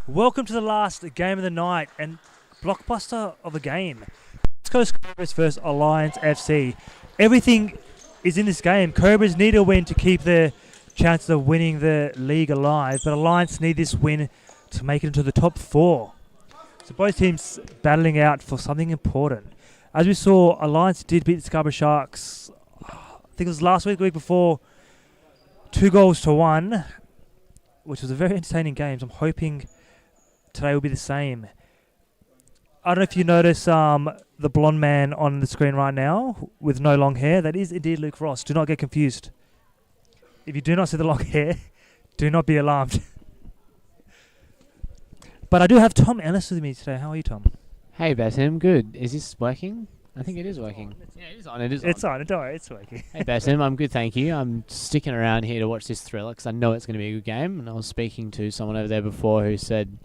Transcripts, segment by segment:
Welcome to the last game of the night and blockbuster of a game. West Coast Cobras versus Alliance FC. Everything is in this game. Cobras need a win to keep their chances of winning the league alive, but Alliance need this win to make it into the top four. So both teams battling out for something important. As we saw, Alliance did beat the Scarborough Sharks, I think it was last week, the week before, 2-1, which was a very entertaining game. So I'm hoping today will be the same. I don't know if you notice the blonde man on the screen right now with no long hair. That is indeed Luke Ross. Do not get confused. If you do not see the long hair, do not be alarmed. But I do have Tom Ellis with me today. How are you, Tom? Hey, Basim. Good. Is this working? I think it is working. Yeah, it is on. It's on. Don't worry, it's working. Hey, Basim. I'm good, thank you. I'm sticking around here to watch this thriller because I know it's going to be a good game. And I was speaking to someone over there before who said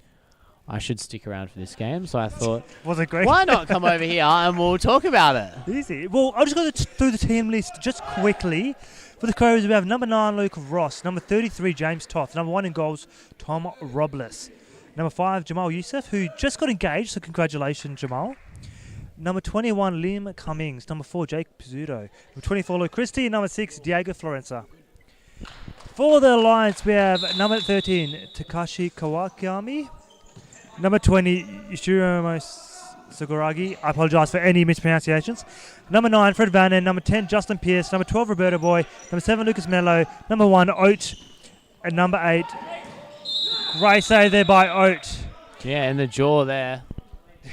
I should stick around for this game. So I thought, was it great? Why not come over here and we'll talk about it? Easy. Well, I'll just go through the team list just quickly. For the Cobras, we have number 9, Luke Ross. Number 33, James Toth. Number 1 in goals, Tom Robles. Number 5, Jamal Youssef, who just got engaged, so congratulations, Jamal. Number 21, Liam Cummings. Number 4, Jake Pizzuto. Number 24, Luke Christie. Number 6, Diego Florenza. For the Alliance, we have number 13, Takashi Kawakami. Number 20, Yashiro Saguragi. I apologise for any mispronunciations. Number 9, Fred Vannon. Number 10, Justin Pearce. Number 12, Roberto Boy. Number 7, Lucas Mello. Number 1, Oat. And number 8, great save there by Oat. Yeah, in the jaw there.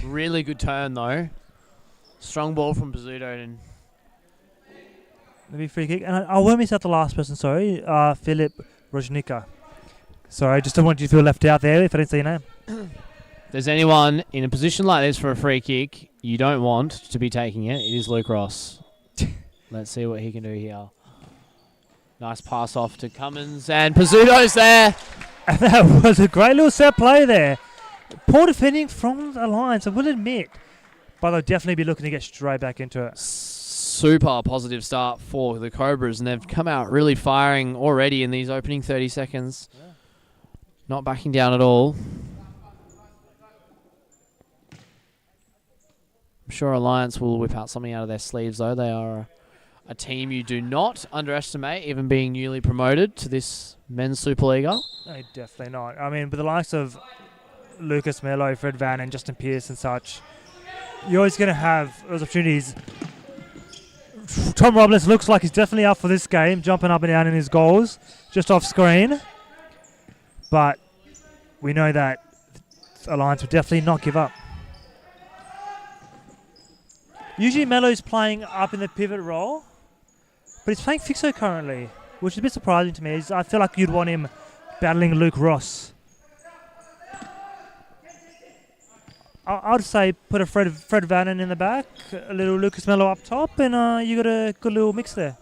Really good turn, though. Strong ball from Pizzuto. And Maybe free kick. And I won't miss out the last person, sorry. Philip Rojnica. Sorry, I just don't want you to feel left out there if I didn't say your name. If there's anyone in a position like this for a free kick you don't want to be taking it, it is Luke Ross. Let's see what he can do here. Nice pass off to Cummins, and Pizzuto's there. And that was a great little set play there. Poor defending from the Alliance, I will admit. But they'll definitely be looking to get straight back into it. Super positive start for the Cobras, and they've come out really firing already in these opening 30 seconds. Yeah. Not backing down at all. I'm sure Alliance will whip out something out of their sleeves, though. They are a team you do not underestimate, even being newly promoted to this men's Supa-Liga. No, definitely not. I mean, with the likes of Lucas Mello, Fred Van and Justin Pearce and such, you're always going to have those opportunities. Tom Robles looks like he's definitely up for this game, jumping up and down in his goals, just off screen. But we know that Alliance will definitely not give up. Usually Mello's playing up in the pivot role, but he's playing fixo currently, which is a bit surprising to me. I feel like you'd want him battling Luke Ross. I'd say put a Fred Vannon in the back, a little Lucas Mello up top, and you got a good little mix there.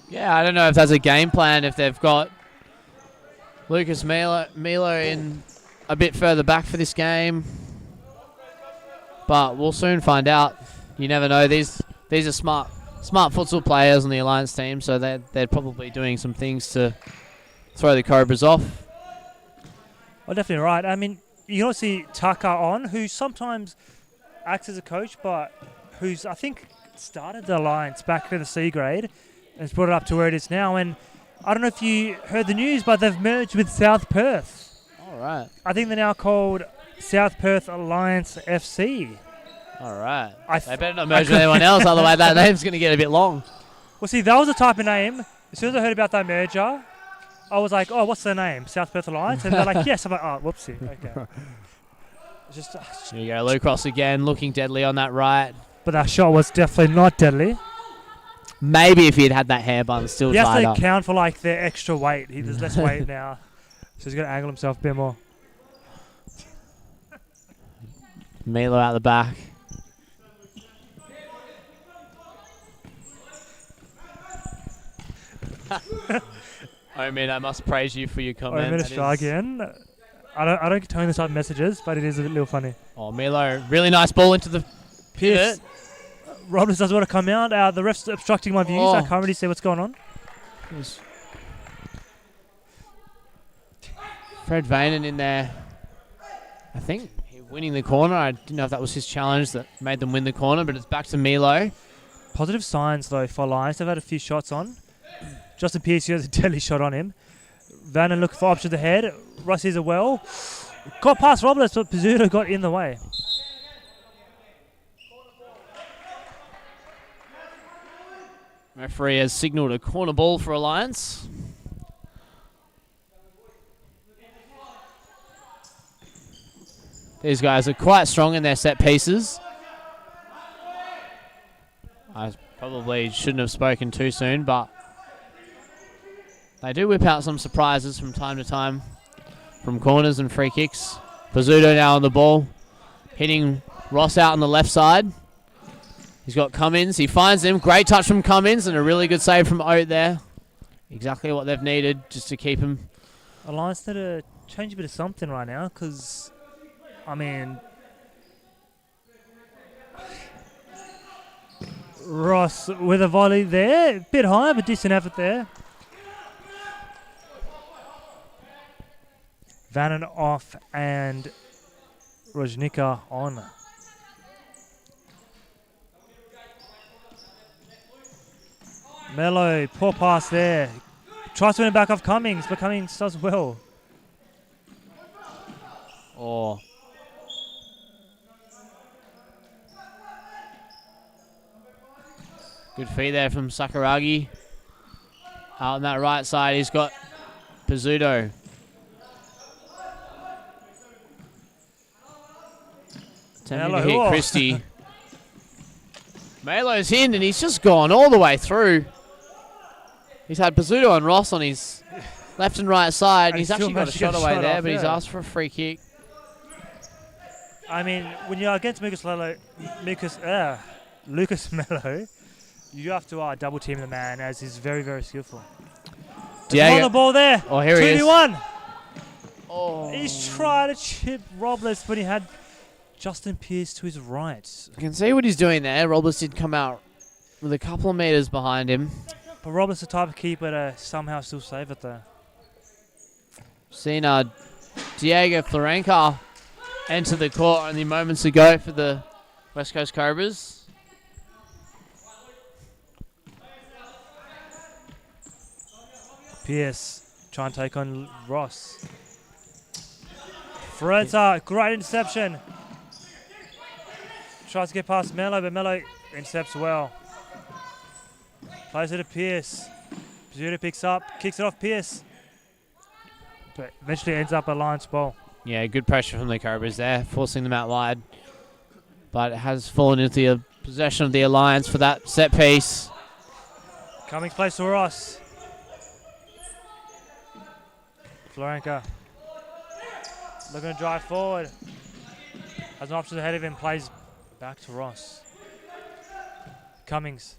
Yeah, I don't know if that's a game plan, if they've got Lucas Milo in a bit further back for this game. But we'll soon find out. You never know. These are smart futsal players on the Alliance team, so they're probably doing some things to throw the Cobras off. Well, definitely right. I mean, you can also see Taka on, who sometimes acts as a coach, but who's, I think, started the Alliance back in the C grade and has brought it up to where it is now. And I don't know if you heard the news, but they've merged with South Perth. All right. I think they're now called South Perth Alliance FC. All right. They better not merge with anyone else, otherwise that name's going to get a bit long. Well, see, that was the type of name. As soon as I heard about that merger, I was like, oh, what's their name? South Perth Alliance? And they're like, yes. I'm like, oh, whoopsie. Okay. Here you go, Luke Ross again, looking deadly on that right. But that shot was definitely not deadly. Maybe if he had that hair bun still tied up. He has to account for like the extra weight. There's less weight now. So he's going to angle himself a bit more. Milo out the back. I mean, I must praise you for your comment. I'm going to try again. I don't get tone this type of messages, but it is a little funny. Oh, Milo, really nice ball into the pivot. Robles doesn't want to come out. The ref's obstructing my views. I can't really see what's going on. Fred Vannon in there. I think winning the corner. I didn't know if that was his challenge that made them win the corner, but it's back to Mello. Positive signs, though, for Lions. They've had a few shots on. Justin Pearce has a deadly shot on him. Vannon looking for options ahead. Rossi's a well. Got past Robles, but Pizzuto got in the way. Referee has signalled a corner ball for Alliance. These guys are quite strong in their set pieces. I probably shouldn't have spoken too soon, but they do whip out some surprises from time to time from corners and free kicks. Pizzuto now on the ball, hitting Ross out on the left side. He's got Cummins. He finds him. Great touch from Cummins and a really good save from Oat there. Exactly what they've needed just to keep him. Alliance need to change a bit of something right now because, I mean, Ross with a volley there. A bit high, but decent effort there. Vannon off and Rojnica on. Mello, poor pass there. Tries to win it back off Cummings, but Cummings does well. Oh. Good feed there from Sakuragi. Out on that right side, he's got Pizzuto. Attempting to hit Christie. Melo's in, and he's just gone all the way through. He's had Pizzuto and Ross on his left and right side. And he's actually got a shot away there, but he's asked for a free kick. I mean, when you're against Lucas Mello, you have to double team the man, as he's very, very skillful. Diego on the ball there. Oh, here he is. 2v1. Oh. He's trying to chip Robles, but he had Justin Pearce to his right. You can see what he's doing there. Robles did come out with a couple of meters behind him. But Robles is the type of keeper to somehow still save it there. Seen Diego Florenca enter the court only moments ago for the West Coast Cobras. Pearce trying to take on Ross. Florenca, great interception. Tries to get past Mello, but Mello intercepts well. Plays it to Pearce. Pizzuto picks up, kicks it off Pearce. But eventually ends up a Lions ball. Yeah, good pressure from the Cobras there, forcing them out wide. But it has fallen into the possession of the Alliance for that set piece. Cummings plays to Ross. Florenca looking to drive forward. Has an option ahead of him, plays back to Ross. Cummings.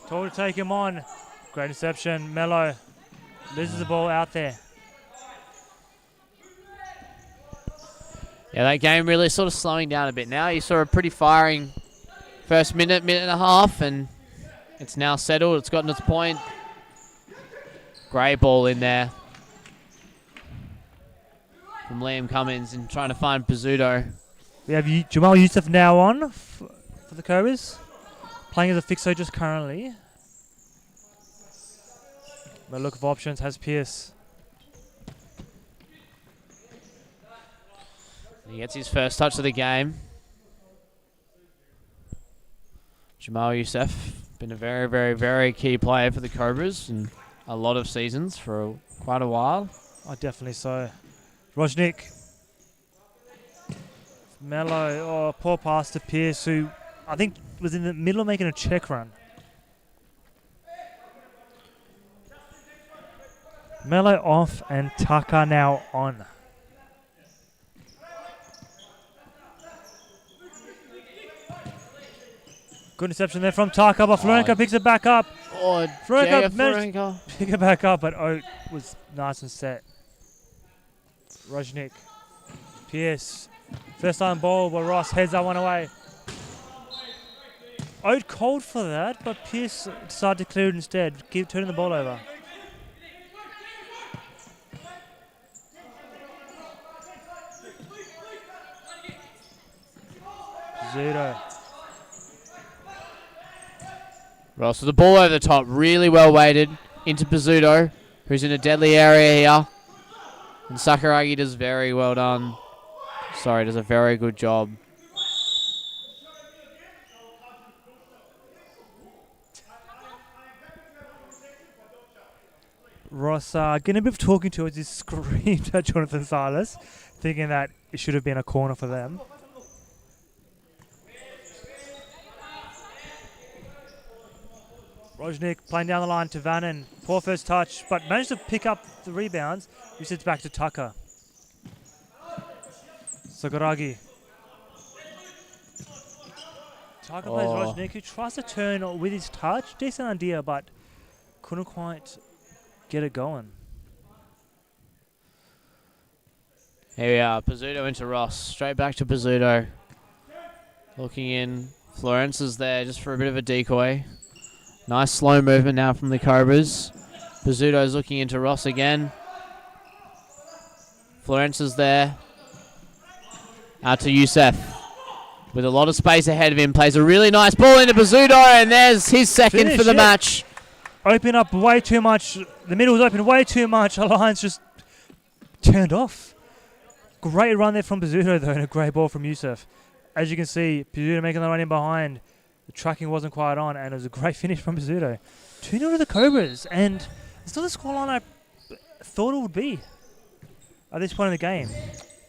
Told to take him on. Great interception. Mello loses the ball out there. Yeah, that game really sort of slowing down a bit now. You saw a pretty firing first minute and a half, and it's now settled. It's gotten its point. Great ball in there from Liam Cummins and trying to find Pizzuto. We have Jamal Youssef now on for the Cobras. Playing as a fixo just currently. But look of options has Pearce. He gets his first touch of the game. Jamal Youssef, been a very, very, very key player for the Cobras in a lot of seasons for quite a while. Oh, definitely so. Rojnik. Mello, oh, poor pass to Pearce, who I think was in the middle of making a check run. Mello off and Tucker now on. Good interception there from Tucker, but Florenca picks it back up. Oh, Florenca pick it back up, but Oat was nice and set. Rojnik. Pearce. First time ball, but Ross heads that one away. Oat called for that, but Pearce decided to clear it instead. Keep turning the ball over. Pizzuto. Ross with the ball over the top, really well weighted into Pizzuto, who's in a deadly area here. And Sakuragi does very well done. Sorry, does a very good job. Ross getting a bit of talking to as he screamed at Jonathan Silas, thinking that it should have been a corner for them. Rojnik playing down the line to Vannon. Poor first touch, but managed to pick up the rebounds, which sits back to Tucker. Sakuragi. Tucker plays Rojnik, who tries to turn with his touch. Decent idea, but couldn't quite get it going. Here we are, Pizzuto into Ross. Straight back to Pizzuto. Looking in. Florence is there just for a bit of a decoy. Nice slow movement now from the Cobras. Pizzuto's looking into Ross again. Florence is there. Out to Youssef. With a lot of space ahead of him. Plays a really nice ball into Pizzuto, and there's his second for the match. Open up way too much. The middle was open way too much. Alliance just turned off. Great run there from Pizzuto, though, and a great ball from Youssef. As you can see, Pizzuto making the run in behind. The tracking wasn't quite on, and it was a great finish from Pizzuto. 2-0 to the Cobras, and it's not the scoreline I thought it would be at this point in the game.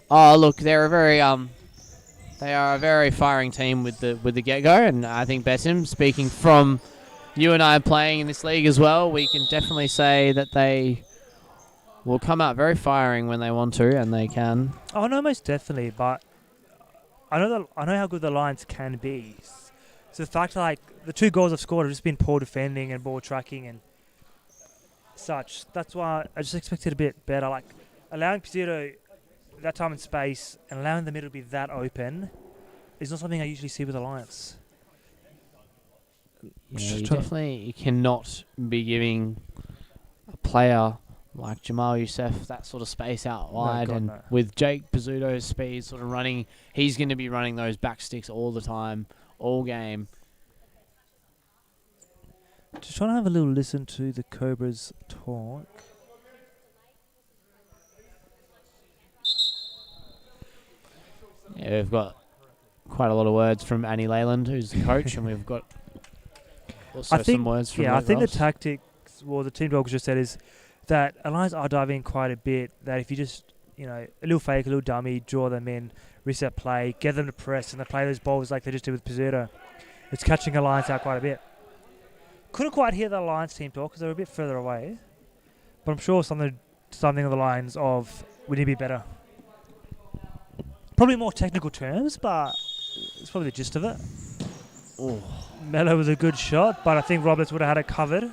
Oh, look, they're a very they are a very firing team with the get-go, and I think Betim, speaking from you and I playing in this league as well, we can definitely say that they will come out very firing when they want to, and they can. Oh no, most definitely, but I know how good the Lions can be. So the fact that, like, the 2 goals I've scored have just been poor defending and ball tracking and such. That's why I just expected a bit better. Like, allowing Pizzuto that time and space and allowing the middle to be that open is not something I usually see with the Lions. Yeah, you cannot be giving a player like Jamal Youssef that sort of space out wide. With Jake Pizzuto's speed sort of running, he's going to be running those back sticks all the time. All game. Just trying to have a little listen to the Cobras talk. Yeah, we've got quite a lot of words from Annie Leyland, who's the coach, and we've got also some words from I think the tactics, well, the team dogs just said is that Alliance are diving quite a bit, that if you just, a little fake, a little dummy, draw them in, reset play, get them to press, and they play those balls like they just did with Pizzuto. It's catching Alliance out quite a bit. Couldn't quite hear the Alliance team talk because they were a bit further away. But I'm sure something of the lines of, we need to be better. Probably more technical terms, but it's probably the gist of it. Oh. Mello was a good shot, but I think Roberts would have had it covered.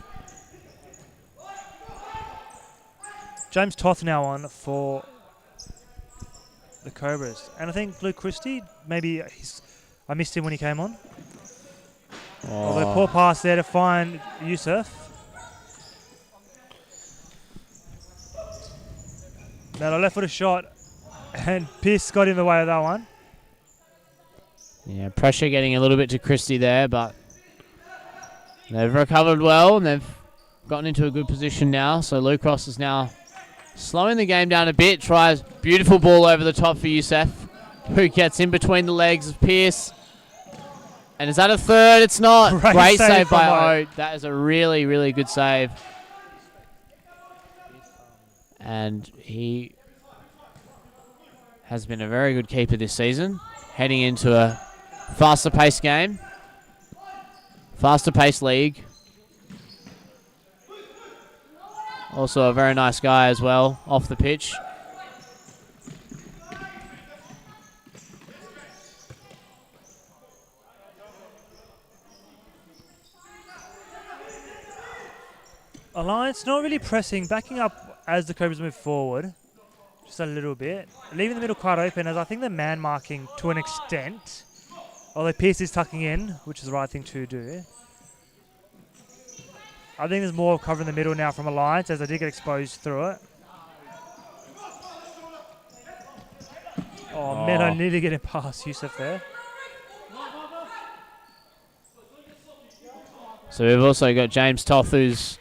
James Toth now on for the Cobras. And I think Luke Christie, maybe I missed him when he came on. Although poor pass there to find Youssef. Mello left foot shot, and Pearce got in the way of that one. Yeah, pressure getting a little bit to Christie there, but they've recovered well, and they've gotten into a good position now. So Luke Ross is now slowing the game down a bit. Tries beautiful ball over the top for Youssef, who gets in between the legs of Pearce. And is that a third? It's not. Great save by Oat. That is a really, really good save. And he has been a very good keeper this season, heading into a faster-paced game, faster-paced league. Also a very nice guy as well, off the pitch. Alliance not really pressing, backing up as the Cobras move forward, just a little bit. Leaving the middle quite open, as I think they're man marking to an extent. Although Pearce is tucking in, which is the right thing to do. I think there's more cover in the middle now from Alliance, as they did get exposed through it. Oh. Mello nearly getting past Youssef there. So we've also got James Toth, who's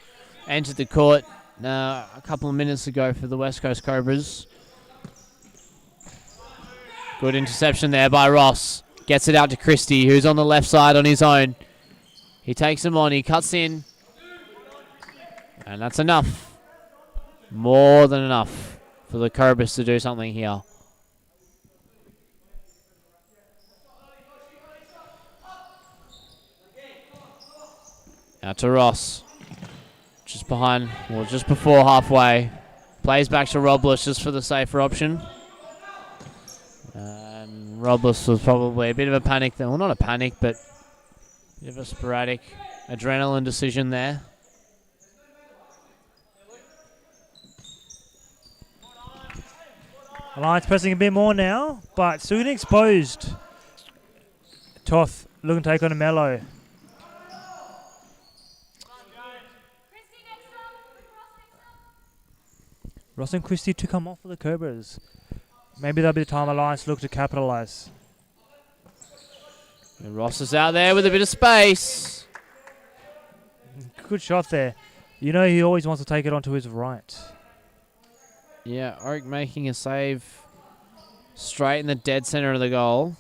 entered the court a couple of minutes ago for the West Coast Cobras. Good interception there by Ross. Gets it out to Christie, who's on the left side on his own. He takes him on, he cuts in. And that's enough. More than enough for the Cobras to do something here. Out to Ross. Just behind, well, just before halfway. Plays back to Robles just for the safer option. And Robles was probably a bit of a panic there. Well, not a panic, but a bit of a sporadic adrenaline decision there. Alliance pressing a bit more now, but still getting exposed. Toth looking to take on a Mello. Ross and Christie to come off for the Cobras. Maybe that'll be the time Alliance look to capitalise. And Ross is out there with a bit of space. Good shot there. You know he always wants to take it onto his right. Yeah, Oak making a save straight in the dead centre of the goal.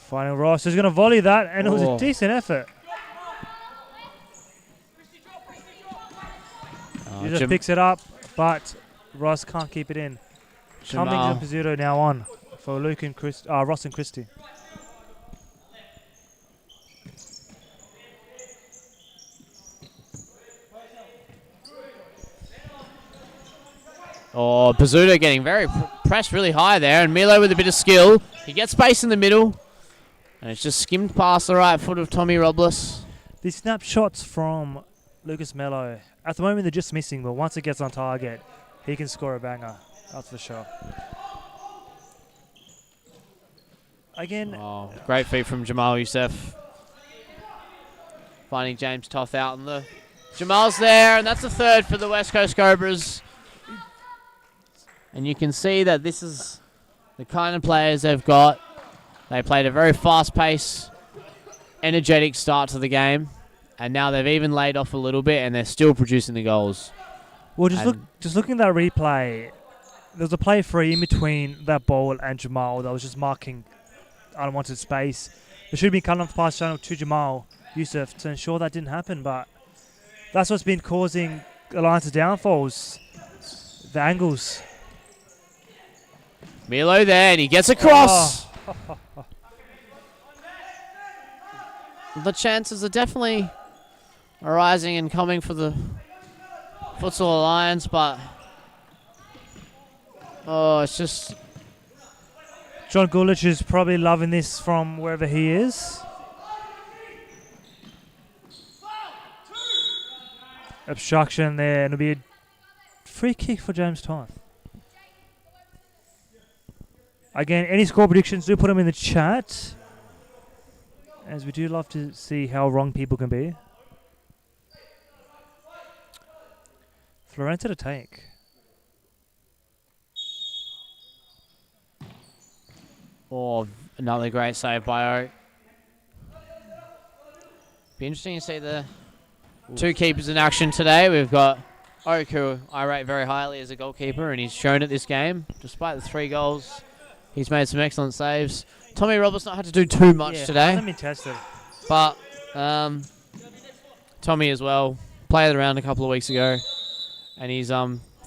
Finding Ross is going to volley that, and it was a decent effort. He just picks it up, but Ross can't keep it in. Coming to Pizzuto now on for Ross and Christie. Oh, Pizzuto getting very pressed really high there, and Mello with a bit of skill. He gets space in the middle, and it's just skimmed past the right foot of Tommy Robles. These snapshots from Lucas Mello, at the moment they're just missing, but once it gets on target, he can score a banger. That's for sure. Again. Oh, great feed from Jamal Youssef. Finding James Toth out, and Jamal's there, and that's the third for the West Coast Cobras. And you can see that this is the kind of players they've got. They played a very fast-paced, energetic start to the game. And now they've even laid off a little bit, and they're still producing the goals. Well, just looking at that replay, there was a play free in between that ball and Jamal that was just marking unwanted space. There should have been cut off pass channel to Jamal Youssef to ensure that didn't happen, but that's what's been causing Alliance's downfalls. The angles. Mello there, and he gets across. Oh. The chances are definitely arising and coming for the Futsal Alliance, but it's just... John Gulich is probably loving this from wherever he is. Obstruction there, and it'll be a free kick for James Toth. Again, any score predictions, do put them in the chat, as we do love to see how wrong people can be. Florenta to take. Oh, another great save by Oak. Be interesting to see the two keepers in action today. We've got Oak, who I rate very highly as a goalkeeper, and he's shown it this game. Despite the 3 goals, he's made some excellent saves. Tommy Roberts not had to do too much today. Let me test it. But Tommy as well played around a couple of weeks ago, and he's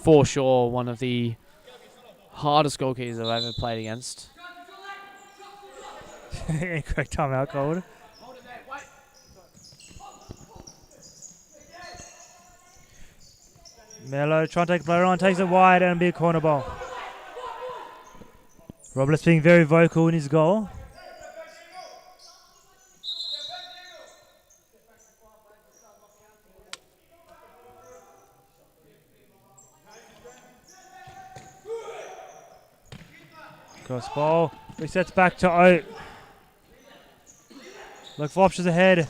for sure one of the hardest goalkeepers I've ever played against. Incorrect timeout called. Mello trying to take the player on, takes it wide, and be a corner ball. Robles being very vocal in his goal. Cross ball. Resets back to Oat. Look for options ahead.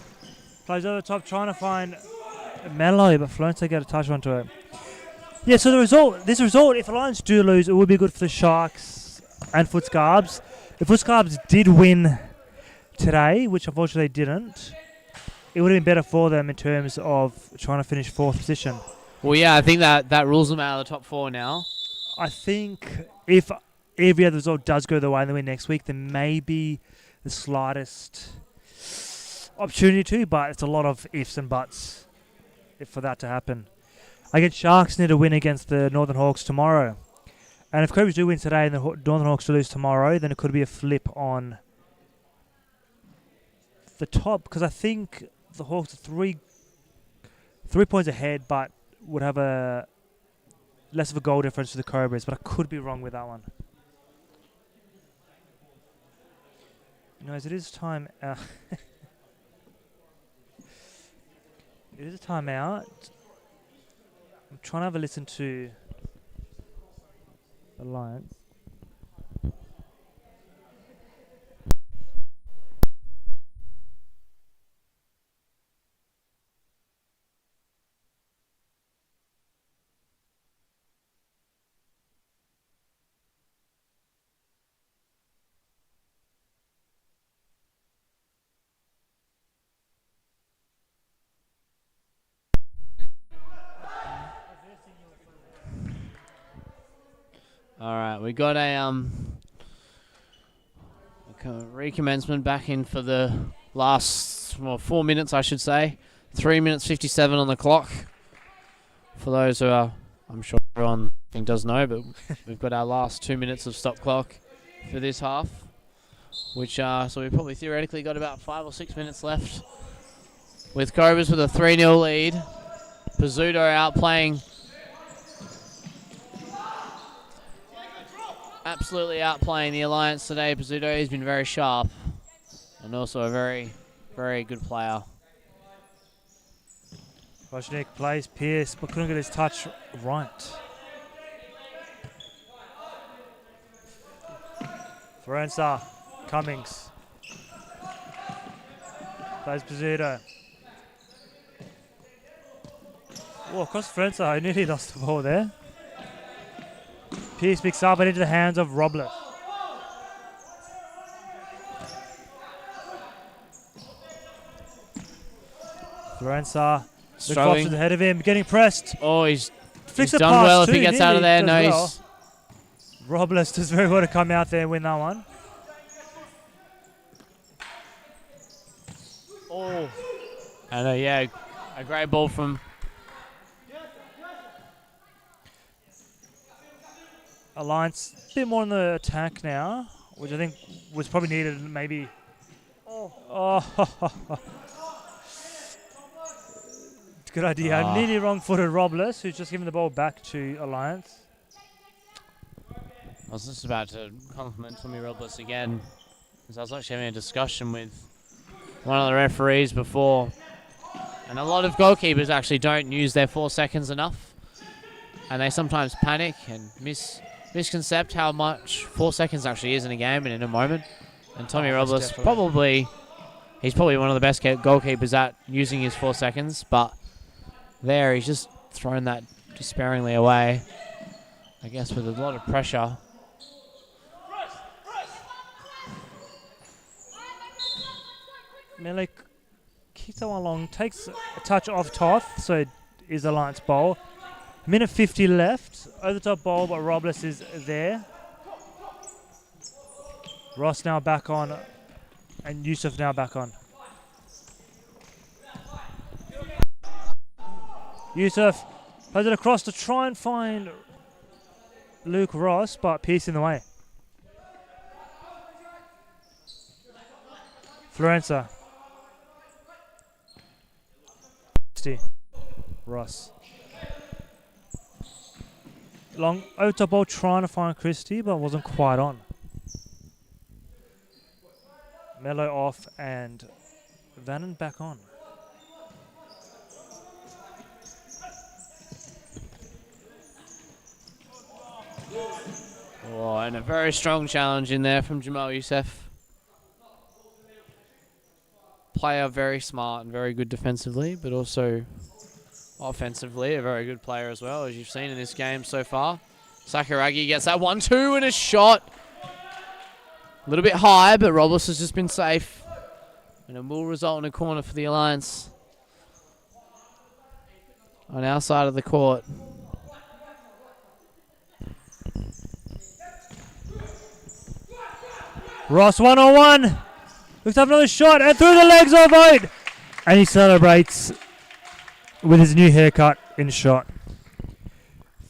Plays over the top trying to find Mello, but Florence get a touch onto it. Yeah, so this result, if Alliance do lose, it would be good for the Sharks and FutSacrbs. If FutSacrbs did win, today, which unfortunately they didn't, it would have been better for them in terms of trying to finish 4th position. Well, yeah, I think that rules them out of the top 4 now. I think if every other result does go the way and they win next week, there may be the slightest opportunity to, but it's a lot of ifs and buts for that to happen. Again, Sharks need to win against the Northern Hawks tomorrow. And if Cobras do win today and the Northern Hawks lose tomorrow, then it could be a flip on the top, because I think the Hawks are three points ahead, but would have a less of a goal difference to the Cobras, but I could be wrong with that one. As it is time out. It is a timeout. I'm trying to have a listen to Alliance. All right, we got a recommencement back in for the last 4 minutes, I should say. 3 minutes 57 on the clock. For those who are, I'm sure everyone does know, but we've got our last 2 minutes of stop clock for this half, which so we probably theoretically got about 5 or 6 minutes left. With Cobras with a 3-0 lead, Pizzuto outplaying. Absolutely outplaying the Alliance today. Pizzuto has been very sharp and also a very, very good player. Wojcik plays Pearce, but couldn't get his touch right. Forenza, Cummings. Plays Pizzuto. Oh, across Forenza, I nearly lost the ball there. Pearce picks up and into the hands of Robles. Forenza looks ahead of him, getting pressed. Oh, he's done well if he gets out of there. Nice. Robles does very well to come out there and win that one. Oh. And yeah, a great ball from Alliance. A bit more on the attack now, which I think was probably needed maybe. Oh. Good idea. Nearly wrong-footed Robles, who's just given the ball back to Alliance. I was just about to compliment Tommy Robles again, because I was actually having a discussion with one of the referees before, and a lot of goalkeepers actually don't use their 4 seconds enough, and they sometimes panic and misconcept how much 4 seconds actually is in a game and in a moment. And Tommy Robles he's probably one of the best goalkeepers at using his 4 seconds, but there he's just thrown that despairingly away, I guess with a lot of pressure. Mello keeps that one along, takes a touch off Toth, so it is Alliance ball. Minute 50 left, over the top ball, but Robles is there. Ross now back on, and Yusuf now back on. Yusuf plays it across to try and find Luke Ross, but Pearce in the way. Florenza. Ross. Long over top ball trying to find Christie, but wasn't quite on. Mello off and Vannon back on. Oh, and a very strong challenge in there from Jamal Youssef. Player very smart and very good defensively, but also offensively a very good player as well, as you've seen in this game so far. Sakuragi gets that 1-2 and a shot. A little bit high, but Robles has just been safe. And it will result in a corner for the Alliance on our side of the court. Ross 1-on-1. Looks to have another shot and through the legs of Vogt. And he celebrates with his new haircut in shot.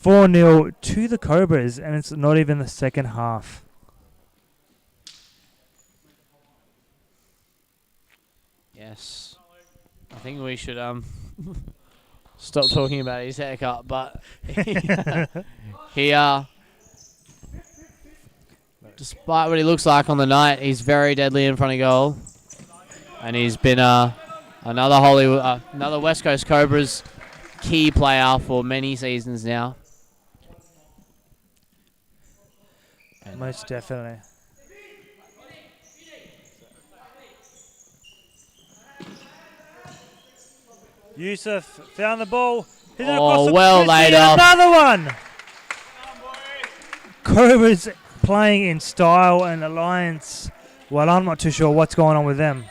4-0 to the Cobras, and it's not even the second half. Yes. I think we should stop talking about his haircut, but he despite what he looks like on the night, he's very deadly in front of goal. And he's been another West Coast Cobras key player for many seasons now. Most definitely. Yusuf found the ball. Oh, well laid off. Another one. Cobras playing in style, and Alliance, well, I'm not too sure what's going on with them.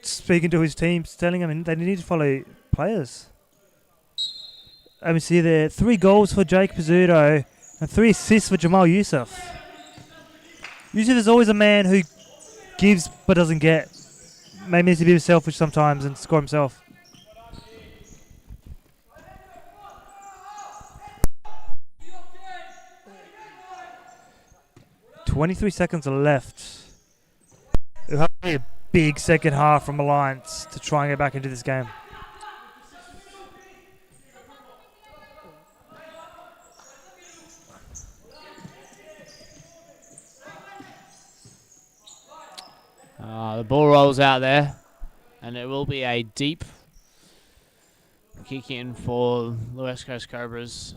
Speaking to his teams, telling them they need to follow players. Let me see there. 3 goals for Jake Pizzuto and 3 assists for Jamal Yusuf. Yusuf is always a man who gives but doesn't get. Maybe needs to be selfish sometimes and score himself. "23 seconds left. It'll have to be a big second half from Alliance to try and get back into this game. The ball rolls out there, and it will be a deep kick in for the West Coast Cobras.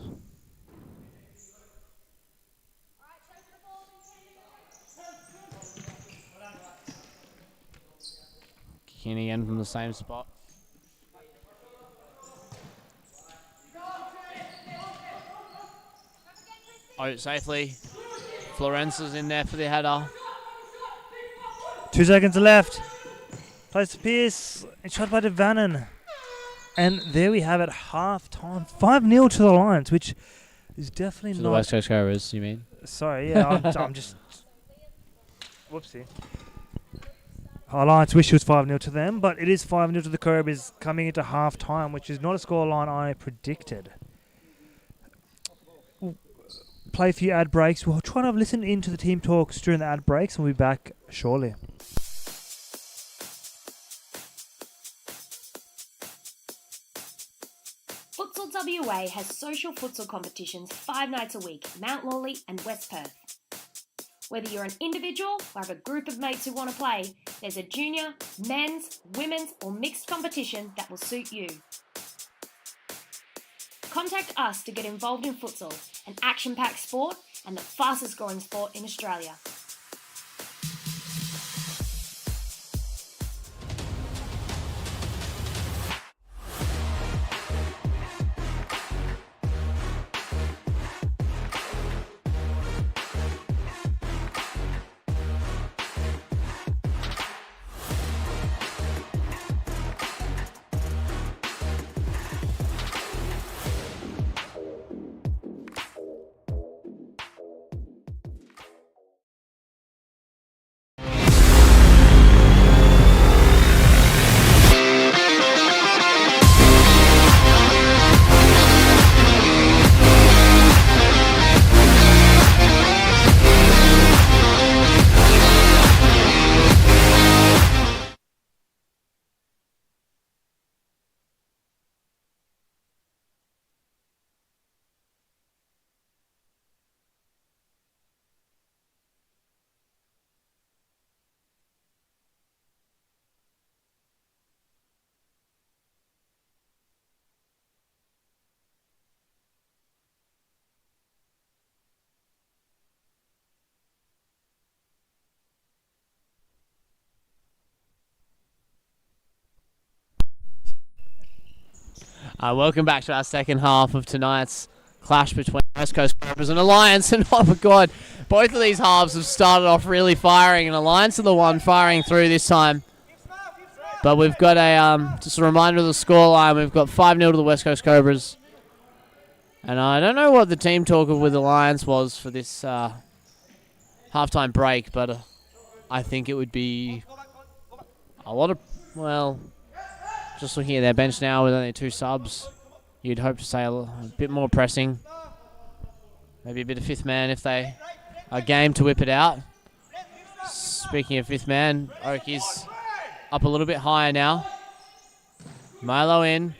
Kick in again from the same spot. Out safely. Florence's in there for the header. 2 seconds left. Plays to Pearce. And shot by Devannen. And there we have it, half time. 5-0 to the Lions, which is definitely To not. the West Coast Cobras, you mean? Sorry, yeah, I'm just. Whoopsie. Alliance wish it was 5-0 to them, but it is 5-0 to the Cobras coming into half time, which is not a scoreline I predicted. We'll play a few ad breaks. We'll try to listen into the team talks during the ad breaks, and we'll be back shortly. Futsal WA has social futsal competitions 5 nights a week, Mount Lawley and West Perth. Whether you're an individual or have a group of mates who want to play, there's a junior, men's, women's or mixed competition that will suit you. Contact us to get involved in futsal, an action-packed sport and the fastest growing sport in Australia. Welcome back to our second half of tonight's clash between West Coast Cobras and Alliance. And oh my God, both of these halves have started off really firing, and Alliance are the one firing through this time. But we've got a just a reminder of the scoreline. We've got 5-0 to the West Coast Cobras. And I don't know what the team talk with Alliance was for this halftime break, but I think it would be a lot of, well, just looking at their bench now with only 2 subs, you'd hope to say a bit more pressing. Maybe a bit of fifth man if they are game to whip it out. Speaking of fifth man, Oak is up a little bit higher now. Mello in.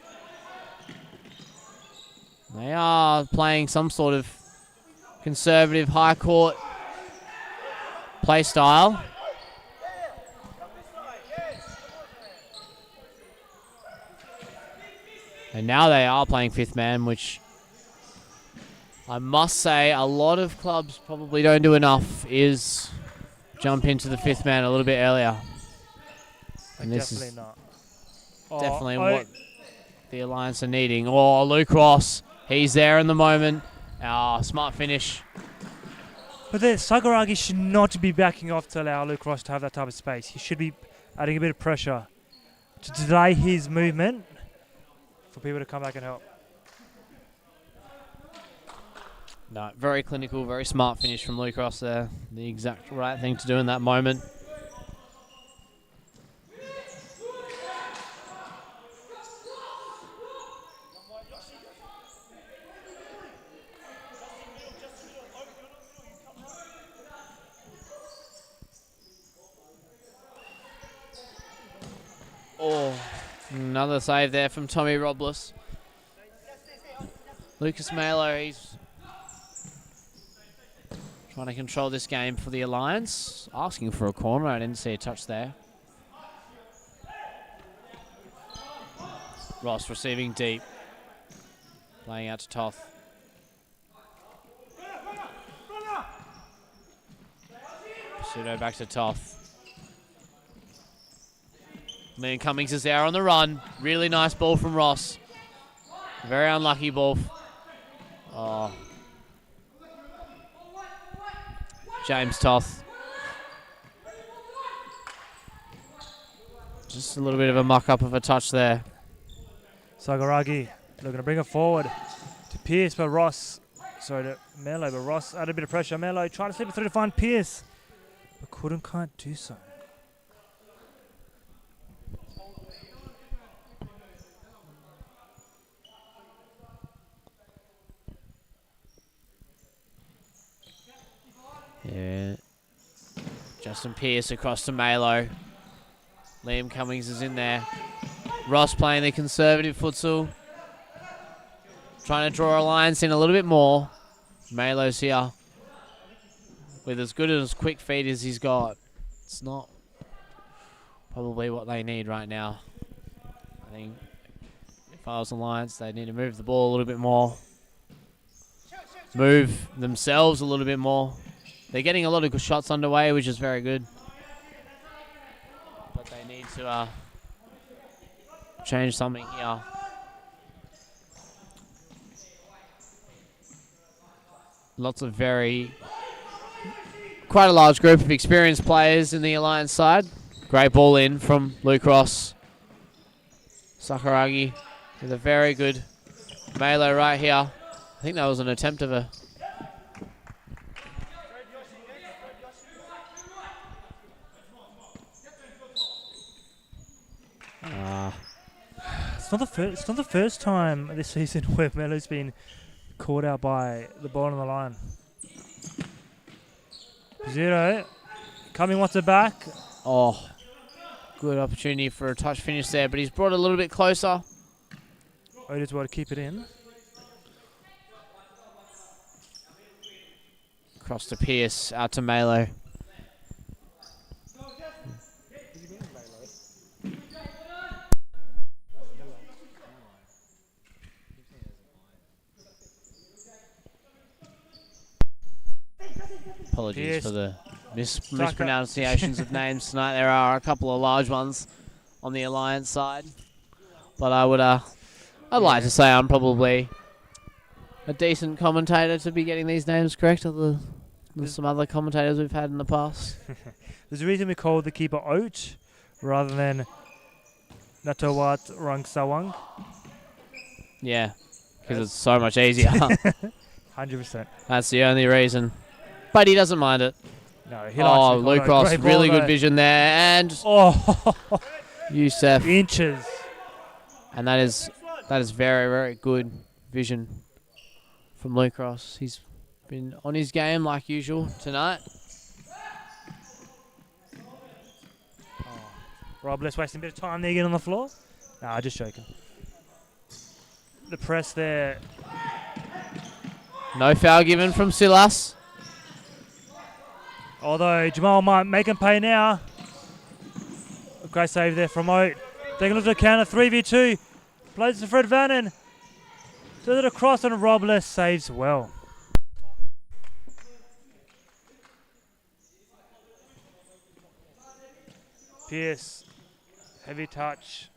They are playing some sort of conservative high court play style. And now they are playing fifth man, which I must say a lot of clubs probably don't do enough, is jump into the fifth man a little bit earlier. And this is definitely what the Alliance are needing. Oh, Luke Ross, he's there in the moment. Smart finish. But the Sakuragi should not be backing off to allow Luke Ross to have that type of space. He should be adding a bit of pressure to delay his movement for people to come back and help. No, very clinical, very smart finish from Luke Ross there. The exact right thing to do in that moment. Oh, another save there from Tommy Robles. Lucas Mello, he's trying to control this game for the Alliance. Asking for a corner, I didn't see a touch there. Ross receiving deep. Playing out to Toth. Pseudo back to Toth. Liam Cummings is there on the run. Really nice ball from Ross. Very unlucky ball. Oh. James Toth. Just a little bit of a muck-up of a touch there. Sakuragi looking to bring it forward to Pearce, but Ross, sorry, to Mello, but Ross added a bit of pressure. Mello trying to slip it through to find Pearce, but can't do so. Yeah. Justin Pearce across to Mello. Liam Cummings is in there. Ross playing the conservative futsal. Trying to draw Alliance in a little bit more. Melo's here. With as good as quick feet as he's got. It's not probably what they need right now. I think if I was Alliance, they need to move the ball a little bit more. Move themselves a little bit more. They're getting a lot of good shots underway, which is very good. But they need to change something here. Lots of quite a large group of experienced players in the Alliance side. Great ball in from Luke Ross. Sakuragi with a very good Mello right here. I think that was an attempt of a... It's not the first time this season where Mello's been caught out by the ball on the line. Zero. Cumming wants it back. Oh, good opportunity for a touch finish there, but he's brought it a little bit closer. Otis will to keep it in. Across to Pearce, out to Mello. Apologies for the mispronunciations of names tonight. There are a couple of large ones on the Alliance side, but I'd like to say I'm probably a decent commentator to be getting these names correct than some other commentators we've had in the past. There's a reason we call the keeper Oat rather than Natawat Rangsawang. Yeah, because it's so much easier. 100%. That's the only reason. But he doesn't mind it. No, he likes it. Luke Ross, really good vision there. And Youssef. Inches. And that is very, very good vision from Luke Ross. He's been on his game like usual tonight. Robles wasting a bit of time there again on the floor. Nah, just joking. The press there. No foul given from Silas. Although Jamal might make him pay now. A great save there from Oat. Taking a look at the counter, 3v2. Plays to Fred Vannon. Does it across and Robles saves well. Pearce. Heavy touch.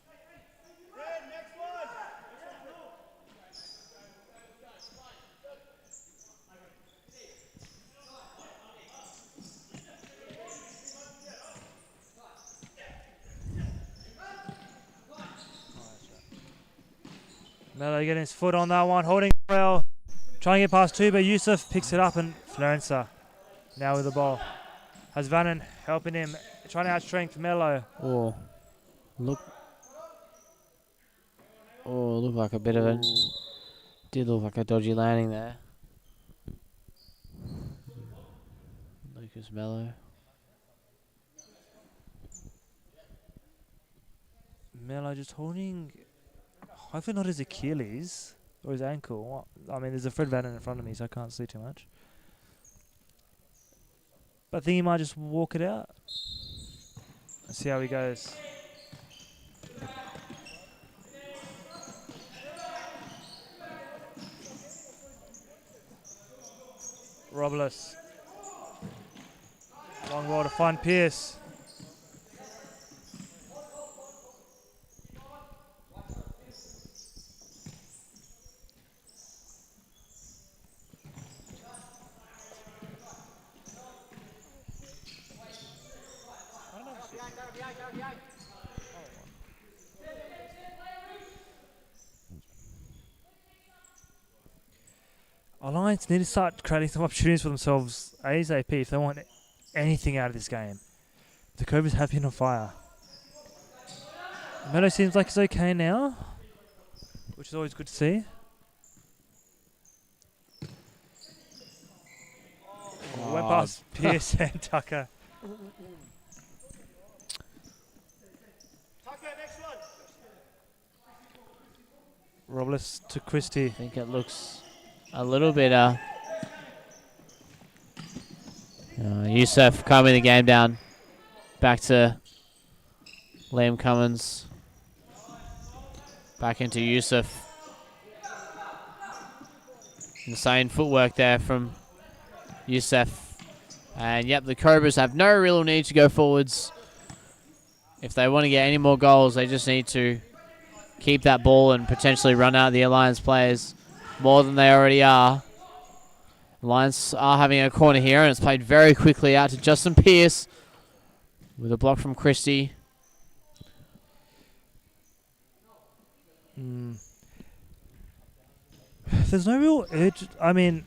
Mello getting his foot on that one, holding well. Trying to get past two, but Youssef picks it up and Florenza now with the ball. Has Vannon helping him, trying to outstrength Mello. Look like a bit of a... Did look like a dodgy landing there. Lucas Mello. Mello just holding... Hopefully not his Achilles or his ankle. I mean, there's a Fred Vannon in front of me, so I can't see too much. But I think he might just walk it out. Let's see how he goes. Robles. Long ball to find Pearce. Alliance need to start creating some opportunities for themselves ASAP if they want anything out of this game. The Cobras have been on fire. Mello seems like he's okay now, which is always good to see. Went past Pearce and Tucker. Robles to Christie. I think it looks a little bit... Youssef calming the game down. Back to Liam Cummins. Back into Youssef. Insane footwork there from Youssef. And yep, the Cobras have no real need to go forwards. If they want to get any more goals, they just need to keep that ball and potentially run out the Alliance players more than they already are. Alliance are having a corner here, and it's played very quickly out to Justin Pearce with a block from Christie. There's no real urge. I mean,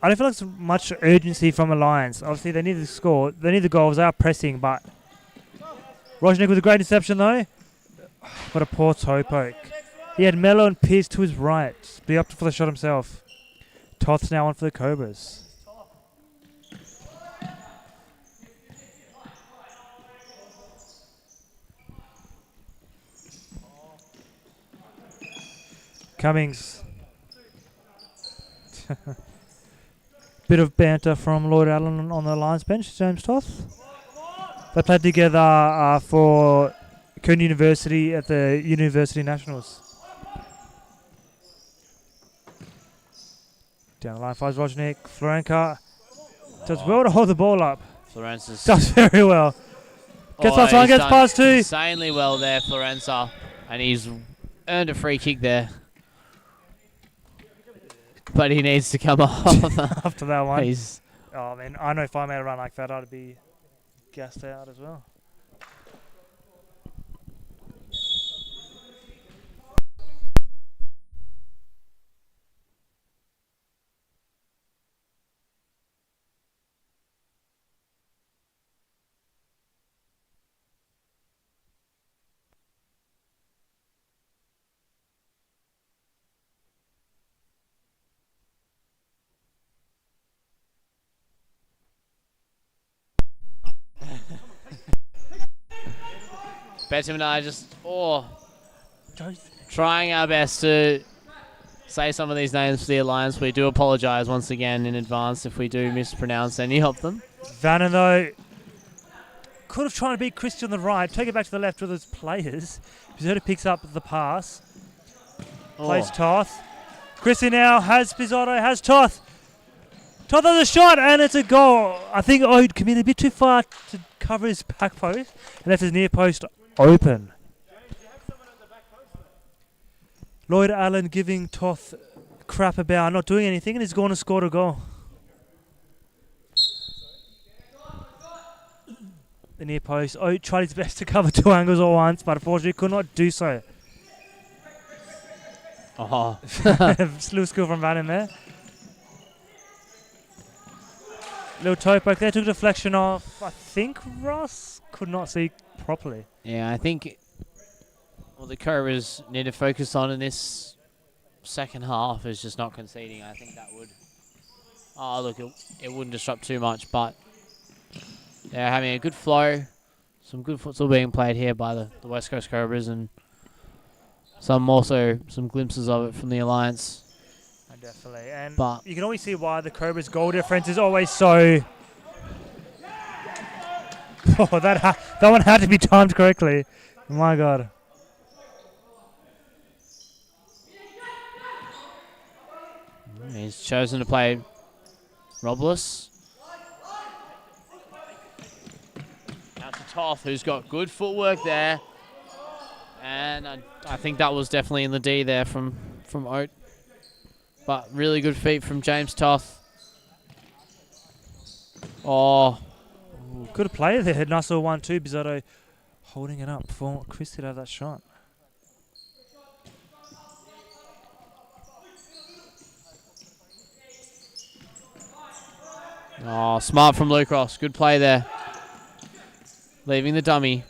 I don't feel like there's much urgency from Alliance. Obviously, they need to score. They need the goals. They are pressing, but Rojnik with a great interception, though. What a poor toe poke. He had Mello and Pearce to his right. Be up for the shot himself. Toth's now on for the Cobras. Cummings. Bit of banter from Lloyd Allen on the Lions bench, James Toth. They played together for Coon University at the University Nationals. Down the line, finds Rojnik. Florenka does well to hold the ball up. Florenza's Does very well. Gets past one, gets past two. Insanely well there, Florenza. And he's earned a free kick there. but he needs to come off. After that one. He's Oh, man. I know if I made a run like that, I'd be gassed out as well. Betim and I just trying our best to say some of these names for the Alliance. We do apologise once again in advance if we do mispronounce any of them. Vannon, though, could have tried to beat Christie on the right, take it back to the left with his players. Pizzotto picks up the pass. Plays Toth. Christie now has Pizzotto, has Toth. Toth has a shot, and it's a goal. I think Ode committed a bit too far to cover his back post and left his near post open. Lloyd Allen giving Toth crap about not doing anything, and he's gone and scored a goal. The near post. Ode tried his best to cover two angles at once, but unfortunately could not do so. Slew skill from Vannon there. Little toe poke there, took deflection off, I think Ross could not see properly. Yeah, I think what the Cobras need to focus on in this second half is just not conceding. I think that would... Oh, look, it wouldn't disrupt too much, but they're having a good flow. Some good futsal being played here by the West Coast Cobras, and some glimpses of it from the Alliance. Definitely, and but you can always see why the Cobras' goal difference is always so... Oh, that one had to be timed correctly. My God. He's chosen to play Robles. Out to Toth, who's got good footwork there. And I think that was definitely in the D there from Oat. But really good feet from James Toth. Oh. Good play there. Nice little 1-2. Pizzotto holding it up for Christie to have that shot. Oh, smart from Luke Ross. Good play there. Leaving the dummy.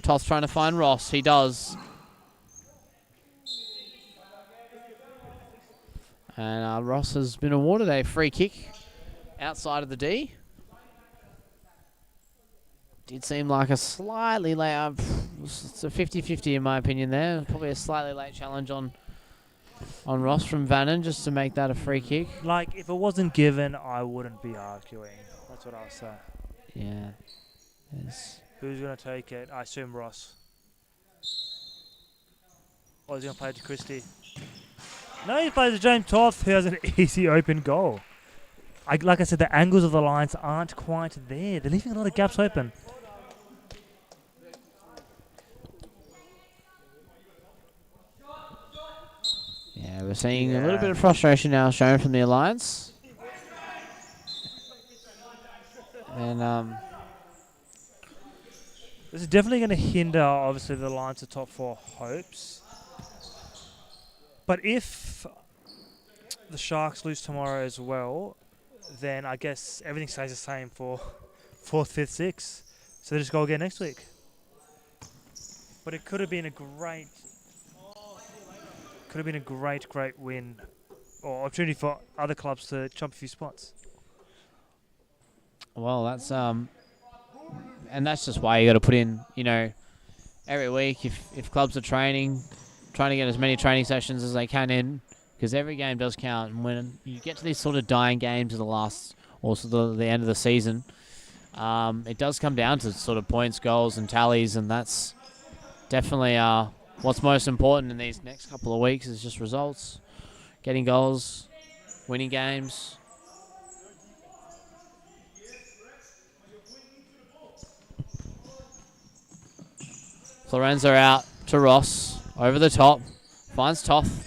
Toth trying to find Ross. He does. And Ross has been awarded a free kick outside of the D. Did seem like a slightly late... it's a 50-50 in my opinion there. Probably a slightly late challenge on Ross from Vannon just to make that a free kick. Like, if it wasn't given, I wouldn't be arguing. That's what I'll say. Yeah. Who's going to take it? I assume Ross. Or he's going to play it to Christie. No, he plays to James Toth, who has an easy open goal. Like I said, the angles of the lines aren't quite there. They're leaving a lot of gaps open. Yeah, we're seeing a little bit of frustration now shown from the Alliance. And this is definitely going to hinder, obviously, the Alliance of top four hopes. But if the Sharks lose tomorrow as well, then I guess everything stays the same for 4th, 5th, 6th. So they just go again next week. But it could have been a great win or opportunity for other clubs to jump a few spots. Well, that's and that's just why you got to put in, every week if clubs are trying to get as many training sessions as they can in, because every game does count. And when you get to these sort of dying games at the end of the season, it does come down to sort of points, goals, and tallies, and that's definitely what's most important in these next couple of weeks is just results, getting goals, winning games. Florenzo out to Ross, over the top, finds Toth.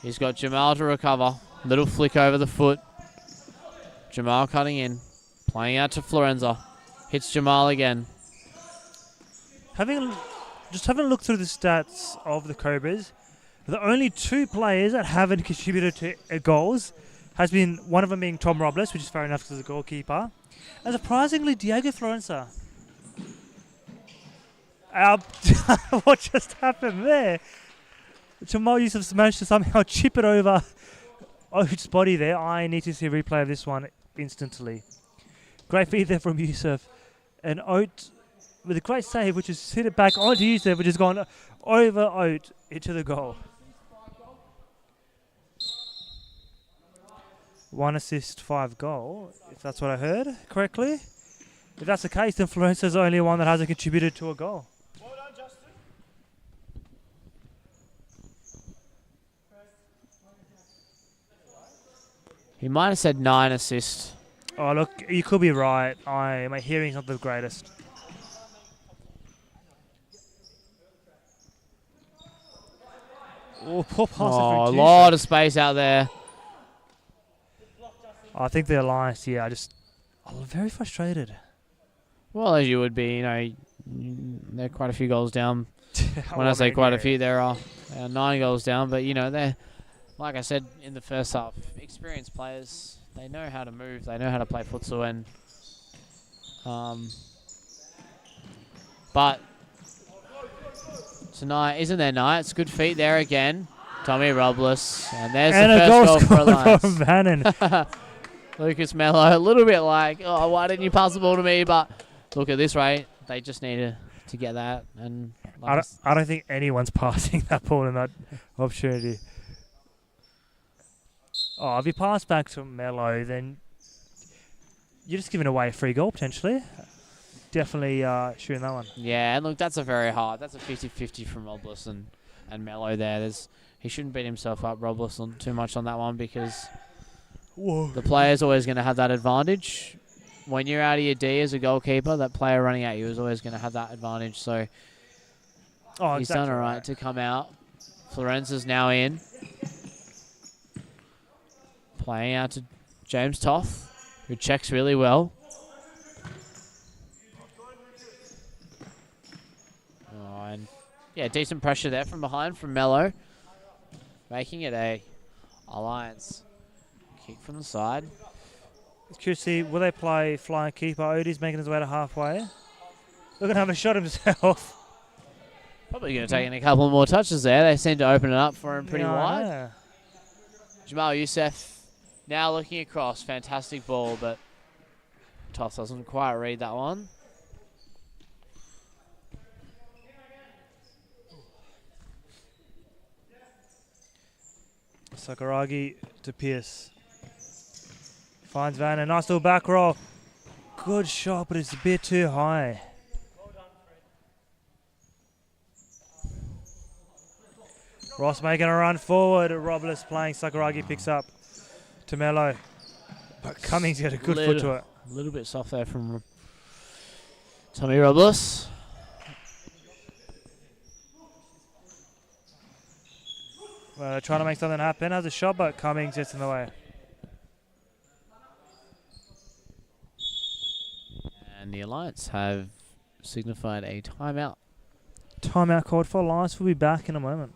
He's got Jamal to recover. Little flick over the foot. Jamal cutting in. Playing out to Florenza. Hits Jamal again. Having a look through the stats of the Cobras, the only 2 players that haven't contributed to goals has been one of them being Tom Robles, which is fair enough because he's a goalkeeper, and surprisingly Diego Florenza. What just happened there? Jamal Yusuf managed to somehow chip it over Oat's body there. I need to see a replay of this one instantly. Great feed there from Yusuf. And Oat with a great save, which has hit it back onto Yusuf, which has gone over Oat into the goal. 1 assist, 5 goal, if that's what I heard correctly. If that's the case, then Florenza's the only one that hasn't contributed to a goal. Well done, Justin. He might have said 9 assists. Oh, look, you could be right. My hearing's not the greatest. Oh, poor pass. Oh, a lot of space out there. I think the Alliance, I'm very frustrated. Well, as you would be, they're quite a few goals down. When I say quite a few, there are 9 goals down. But, they're, like I said in the first half, experienced players. They know how to move. They know how to play futsal. And, but tonight isn't their night. It's good feet there again. Tommy Robles. And there's the first goal for Alliance. From Vannon. Lucas Mello, a little bit like, oh, why didn't you pass the ball to me? But look, at this rate, they just need to get that. And I don't think anyone's passing that ball in that opportunity. Oh, if you pass back to Mello, then you're just giving away a free goal, potentially. Definitely shooting that one. Yeah, and look, that's a 50-50 from Robles and Mello there. He shouldn't beat himself up, Robles, too much on that one because the player's always going to have that advantage. When you're out of your D as a goalkeeper, that player running at you is always going to have that advantage. So he's done all right to come out. Florenza's now in. Playing out to James Toth, who checks really well. Oh, and decent pressure there from behind from Mello. Making it a Alliance kick from the side. Curious to see, will they play flying keeper? Odie's making his way to halfway. Looking to have a shot himself. Probably going to take in a couple more touches there. They seem to open it up for him pretty wide. Yeah. Jamal Youssef now looking across. Fantastic ball, but Toth doesn't quite read that one. Sakuragi to Pearce. Finds Van, a nice little back roll. Good shot, but it's a bit too high. Ross making a run forward. Robles playing. Sakuragi picks up to Mello. But Cummings got a good foot to it. A little bit soft there from Tommy Robles. Well, they're trying to make something happen. Has a shot, but Cummings gets in the way. And the Alliance have signified a timeout. Timeout called for Alliance. We'll be back in a moment.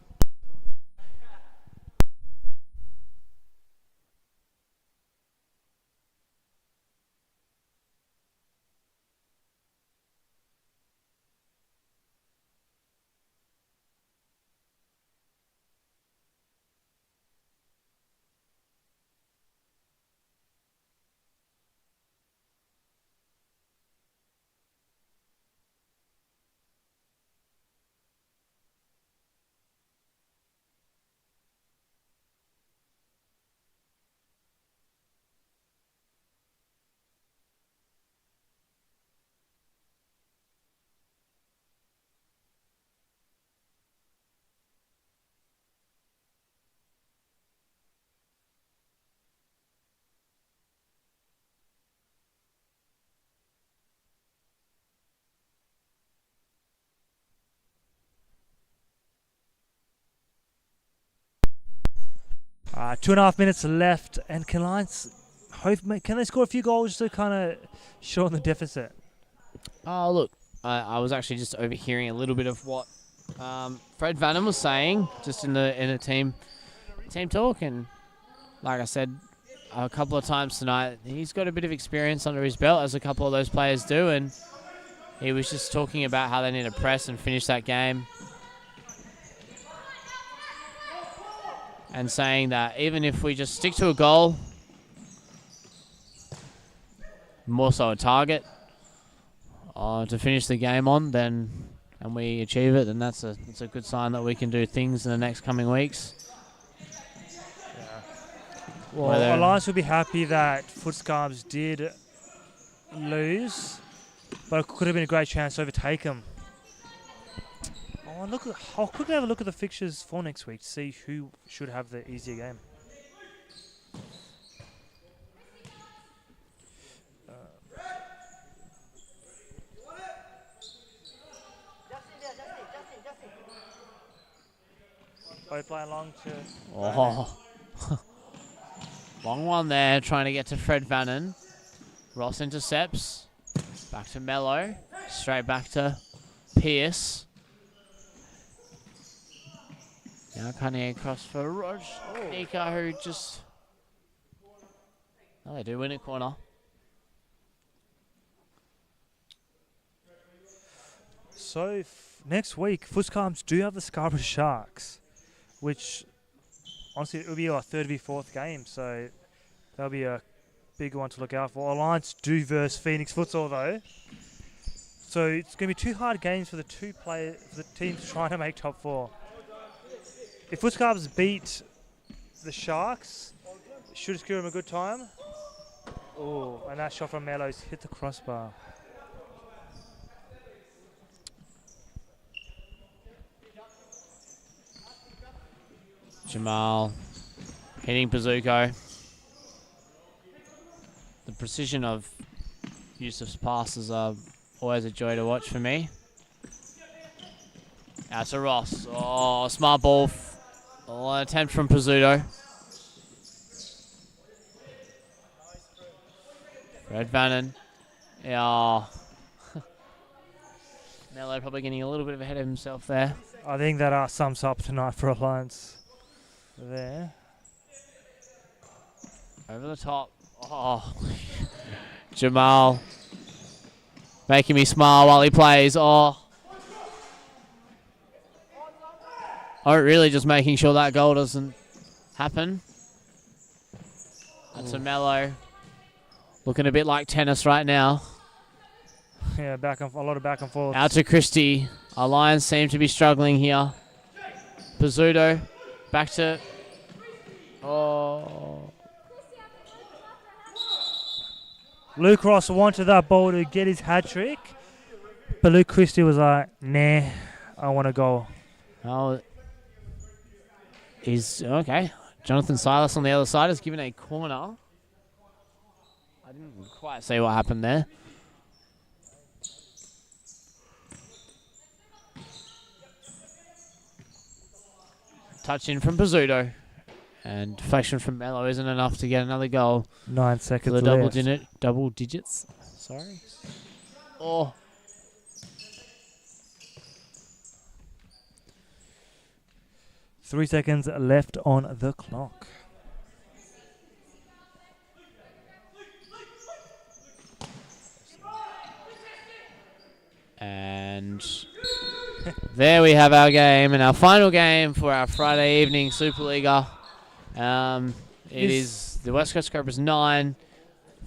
2.5 minutes left, and can they score a few goals to kind of shorten the deficit? Oh, look, I was actually just overhearing a little bit of what Fred Vanham was saying, just in a team talk, and like I said a couple of times tonight, he's got a bit of experience under his belt, as a couple of those players do, and he was just talking about how they need to press and finish that game, and saying that even if we just stick to a goal, more so a target to finish the game on, and we achieve it, then that's a good sign that we can do things in the next coming weeks. Well, Alliance will be happy that FutSacrbs did lose, but it could have been a great chance to overtake them. I'll quickly have a look at the fixtures for next week to see who should have the easier game. Both playing long to... Oh. Long one there, trying to get to Fred Vannon. Ross intercepts. Back to Mello. Straight back to Pearce. Now cutting across for Rog. Nika, who just... Oh, they do win a corner. So, next week, FutSacrbs do have the Scarborough Sharks, which... Honestly, it will be our third v fourth game, so that'll be a big one to look out for. Alliance do versus Phoenix Futsal though, so it's going to be two hard games for the teams trying to make top four. If FutSacrbs beat the Sharks, it should secure them a good time. Oh, and that shot from Mello's hit the crossbar. Jamal hitting Pazuko. The precision of Yusuf's passes are always a joy to watch for me. Out to Ross. Oh, smart ball. An attempt from Pizzuto. Fred Vannon. Yeah. Mello probably getting a little bit ahead of himself there. I think that sums up tonight for Alliance. There. Over the top. Oh. Jamal. Making me smile while he plays. Oh. Oh, really just making sure that goal doesn't happen. That's a Mello. Looking a bit like tennis right now. Yeah, a lot of back and forth. Out to Christie. Our Lions seem to be struggling here. Pizzuto. Back to... Oh. Luke Ross wanted that ball to get his hat-trick, but Luke Christie was like, nah, I want to go. Oh. He's... Okay. Jonathan Silas on the other side has given a corner. I didn't quite see what happened there. Touch in from Pizzuto. And deflection from Mello isn't enough to get another goal. 9 seconds the left. double digits. Sorry. Oh. Three seconds left on the clock. And there we have our game, and our final game for our Friday evening Supa-Liga. It is the West Coast Cobras 9,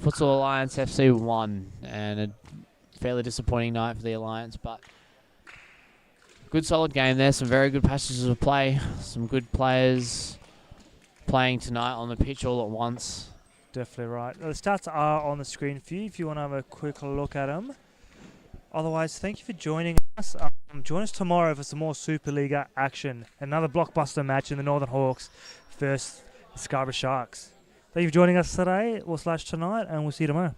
Futsal Alliance FC 1, and a fairly disappointing night for the Alliance, but good solid game there. Some very good passages of play, some good players playing tonight on the pitch all at once. Definitely right. The stats are on the screen for you if you want to have a quick look at them. Otherwise, thank you for joining us. Join us tomorrow for some more Supa-Liga action. Another blockbuster match in the Northern Hawks versus the Scarborough Sharks. Thank you for joining us today or /tonight, and we'll see you tomorrow.